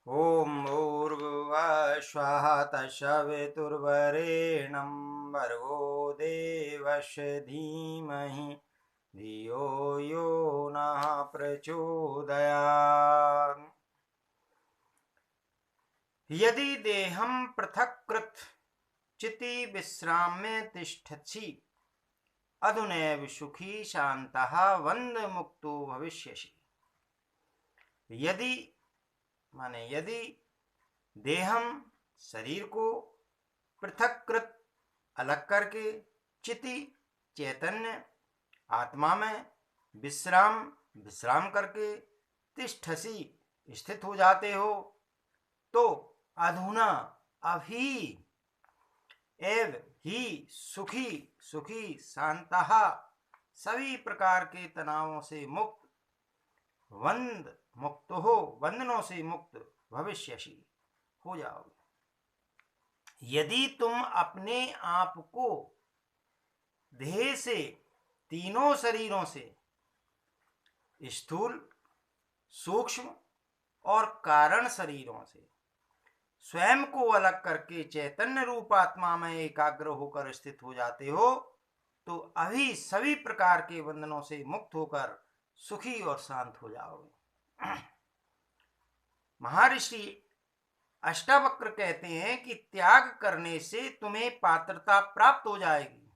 ॐ भूर्भुवः स्वः तत्सवितुर्वरेण्यं भर्गो देवस्य धीमहि धियो यो नः प्रचोदयात्। यदि देहं पृथक्कृत चिति विश्राम्य तिष्ठसि अधुनैव सुखी शान्तः वन्द्यमुक्तो भविष्यसि। यदि माने यदि देहम शरीर को पृथक्कृत अलग करके चिति चैतन्य आत्मा में विश्राम करके तिष्ठसी स्थित हो जाते हो तो अधुना अभी एव ही सुखी शांतः सभी प्रकार के तनावों से मुक्त बंधनों से मुक्त भविष्यसि हो जाओगे। यदि तुम अपने आप को देह से तीनों शरीरों से स्थूल सूक्ष्म और कारण शरीरों से स्वयं को अलग करके चैतन्य रूप आत्मा में एकाग्र होकर स्थित हो जाते हो तो अभी सभी प्रकार के बंधनों से मुक्त होकर सुखी और शांत हो जाओगे। महर्षि अष्टावक्र कहते हैं कि त्याग करने से तुम्हें पात्रता प्राप्त हो जाएगी,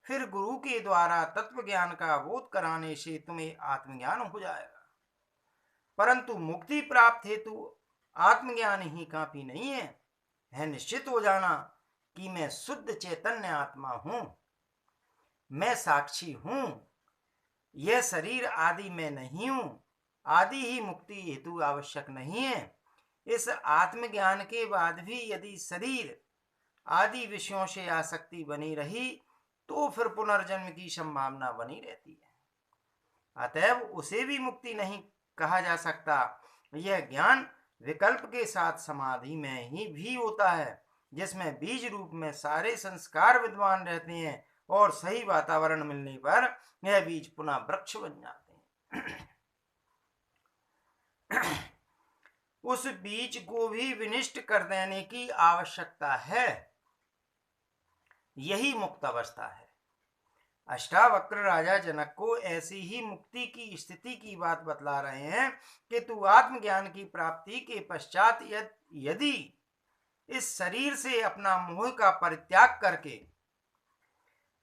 फिर गुरु के द्वारा तत्व ज्ञान का बोध कराने से तुम्हें आत्मज्ञान हो जाएगा, परंतु मुक्ति प्राप्त हेतु आत्मज्ञान ही काफी नहीं है निश्चित हो जाना कि मैं शुद्ध चैतन्य आत्मा हूं, मैं साक्षी हूं, यह शरीर आदि मैं नहीं हूं, आदि ही मुक्ति हेतु आवश्यक नहीं है। इस आत्मज्ञान के बाद भी यदि शरीर आदि विषयों से आसक्ति बनी रही तो फिर पुनर्जन्म की संभावना बनी रहती है, अतएव उसे भी मुक्ति नहीं कहा जा सकता। यह ज्ञान विकल्प के साथ समाधि में ही भी होता है, जिसमें बीज रूप में सारे संस्कार विद्वान रहते हैं और सही वातावरण मिलने पर यह बीज पुनः वृक्ष बन जाते हैं। उस बीज को भी विनिष्ट कर देने की आवश्यकता है, यही मुक्त अवस्था है। अष्टावक्र राजा जनक को ऐसी ही मुक्ति की स्थिति की बात बतला रहे हैं कि तू आत्मज्ञान की प्राप्ति के पश्चात यदि इस शरीर से अपना मोह का परित्याग करके,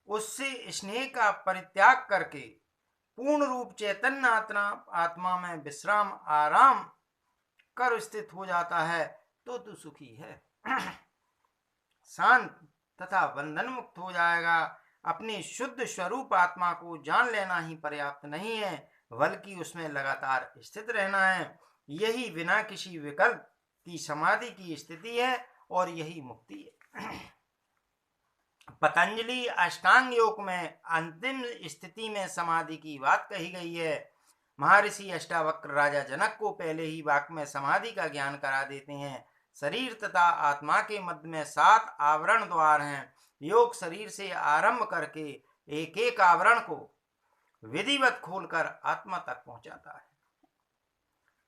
उससे स्नेह का परित्याग करके पूर्ण रूप चैतन्य आत्मा में विश्राम आराम कर स्थित हो जाता है तो तू सुखी है, शांत तथा बंधन मुक्त हो जाएगा। अपने शुद्ध स्वरूप आत्मा को जान लेना ही पर्याप्त नहीं है, बल्कि उसमें लगातार स्थित रहना है। यही बिना किसी विकल्प की समाधि की स्थिति है और यही मुक्ति है। पतंजलि अष्टांग योग में अंतिम स्थिति में समाधि की बात कही गई है। महर्षि अष्टावक्र राजा जनक को पहले ही वाक्य में समाधि का ज्ञान करा देते हैं। शरीर तथा आत्मा के मध्य में 7 आवरण द्वार हैं। योग शरीर से आरंभ करके एक एक आवरण को विधिवत खोलकर आत्मा तक पहुंचाता है,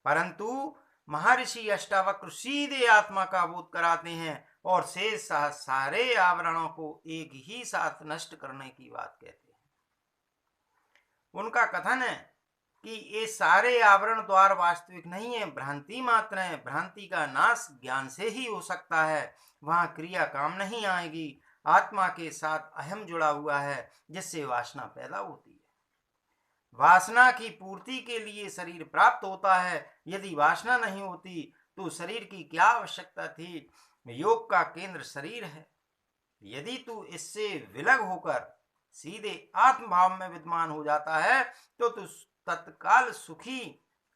परंतु महर्षि अष्टावक्र सीधे आत्मा का बोध कराते हैं और शेष सारे आवरणों को एक ही साथ नष्ट करने की बात कहते हैं। उनका कथन है कि ये सारे आवरण द्वार वास्तविक नहीं है, भ्रांति मात्र है। भ्रांति का नाश ज्ञान से ही हो सकता है, वहां क्रिया काम नहीं आएगी। आत्मा के साथ अहम जुड़ा हुआ है, जिससे वासना पैदा होती है। वासना की पूर्ति के लिए शरीर प्राप्त होता है, यदि वासना नहीं होती तो शरीर की क्या आवश्यकता थी। योग का केंद्र शरीर है। यदि तू इससे विलग होकर सीधे आत्म भाव में विद्यमान हो जाता है तो तू तत्काल सुखी,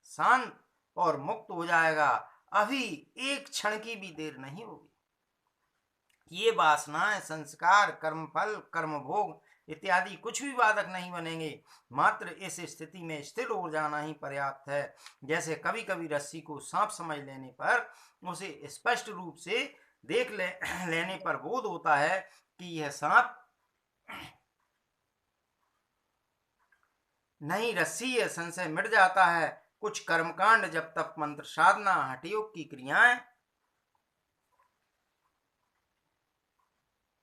शांत और मुक्त हो जाएगा। अभी एक क्षण की भी देर नहीं होगी। ये वासनाएं, संस्कार, कर्मफल, कर्म भोग इत्यादि कुछ भी बाधक नहीं बनेंगे। मात्र इस स्थिति में स्थिर हो जाना ही पर्याप्त है। जैसे कभी कभी रस्सी को सांप समझ लेने पर उसे स्पष्ट रूप से देख लेने पर बोध होता है कि यह सांप नहीं रस्सी है, संशय मिट जाता है। कुछ कर्मकांड, जब तप, मंत्र साधना, हठयोग की क्रियाएं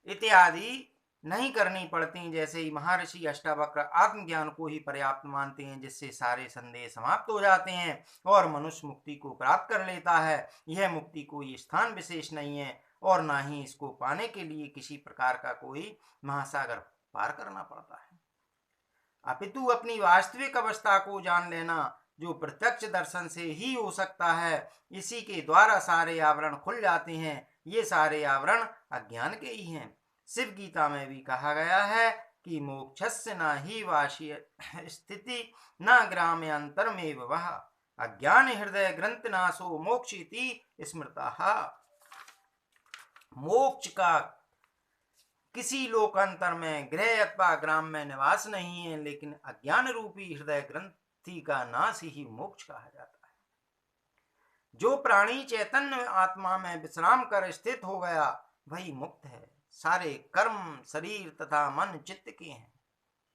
इत्यादि नहीं करनी पड़ती। जैसे ही महर्षि अष्टावक्र आत्मज्ञान को ही पर्याप्त मानते हैं, जिससे सारे संदेह समाप्त हो जाते हैं और मनुष्य मुक्ति को प्राप्त कर लेता है। यह मुक्ति कोई स्थान विशेष नहीं है और ना ही इसको पाने के लिए किसी प्रकार का कोई महासागर पार करना पड़ता है, अपितु अपनी वास्तविक अवस्था को जान लेना, जो प्रत्यक्ष दर्शन से ही हो सकता है। इसी के द्वारा सारे आवरण खुल जाते हैं। ये सारे आवरण अज्ञान के ही हैं। शिव गीता में भी कहा गया है कि मोक्षस्य न ही वाशी स्थिति न ग्राम्यांतर में वह अज्ञान हृदय ग्रंथ नाशो मोक्ष इति स्मृता। मोक्ष का किसी लोकांतर में, गृह अथवा ग्राम में निवास नहीं है, लेकिन अज्ञान रूपी हृदय ग्रंथि का नाश ही मोक्ष कहा जाता है। जो प्राणी चैतन्य आत्मा में विश्राम कर स्थित हो गया वही मुक्त है। सारे कर्म शरीर तथा मन चित्त के हैं।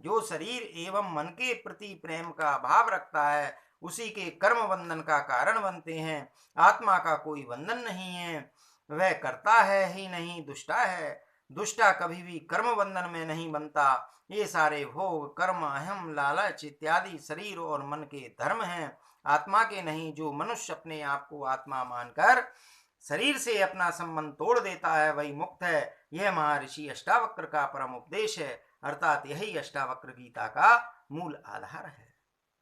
जो शरीर एवं मन के प्रति प्रेम का भाव रखता है उसी के कर्म बंधन का कारण बनते हैं। आत्मा का कोई बंधन नहीं है, वह करता है ही नहीं, दुष्टा है। दुष्टा कभी भी कर्म बंधन में नहीं बनता। ये सारे भोग, कर्म, अहम, लालच इत्यादि शरीर और मन के धर्म हैं, आत्मा के नहीं। जो मनुष्य अपने आप को आत्मा मानकर शरीर से अपना संबंध तोड़ देता है वही मुक्त है। यह महर्षि अष्टावक्र का परम उपदेश है, अर्थात यही अष्टावक्र गीता का मूल आधार है।